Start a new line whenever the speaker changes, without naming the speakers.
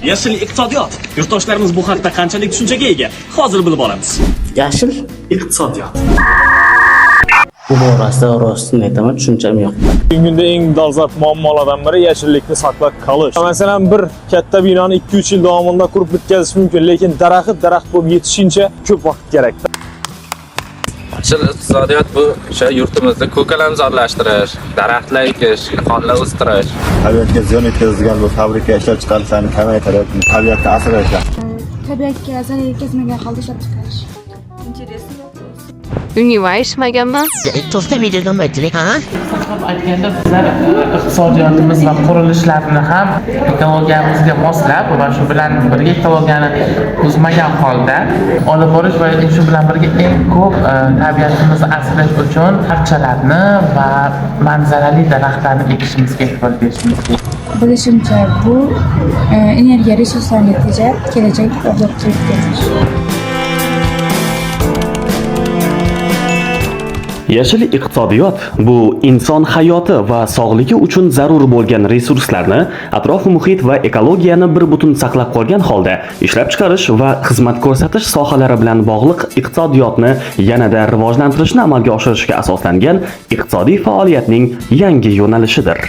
Yashil iqtisodiyot. Yurtdoshlarimiz bu haqda qanchalik tushunchaga ega? Hozir bilib olamiz.
Yashil
Iqtisodiyot.
bu borasida rostini aytaman, tushuncham yo'q.
Bugungi kunda eng dolzarb muammolardan biri yashillikni saqlab qolish. Masalan, bir katta binoni 2-3 yil davomida qurib bitkazish mumkin, lekin daraxt bo'lib yetishincha ko'p vaqt kerak.
Yashil iqtisodiyot bu o'sha yurtimizni ko'kalamzorlashtirish, daraxtlar ekish, nihollar o'stirish.
Tabiatga ziyon yetkazadigan bu fabrika ishlab chiqarishlarni kamaytirib, tabiatni asrash.
Tabiatga zarar yetkazmagan holda ishlab chiqarish.
Unga ishmaganman.
Aytganda bizlar iqtisodiyotimiz va qurilishlarni ham ekologiyamizga moslab va shu bilan birga ekologiyani buzmagan holda olib borish va shu bilan birga eng ko'p tabiatimizni asrash uchun archalarni va manzarali daraxtlarni ekishimizga e'tibor berishimiz kerak.
Bilishimcha bu energiya resurslarini tejab, kelajak avlodga yetkazish.
Yashil iqtisodiyot bu inson hayoti va sog'ligi uchun zarur bo'lgan resurslarni, atrof-muhit va ekologiyani bir butun saqlab qolgan holda ishlab chiqarish va xizmat ko'rsatish sohalari bilan bog'liq iqtisodiyotni yanada rivojlantirishni amalga oshirishga asoslangan iqtisodiy faoliyatning yangi yo'nalishidir.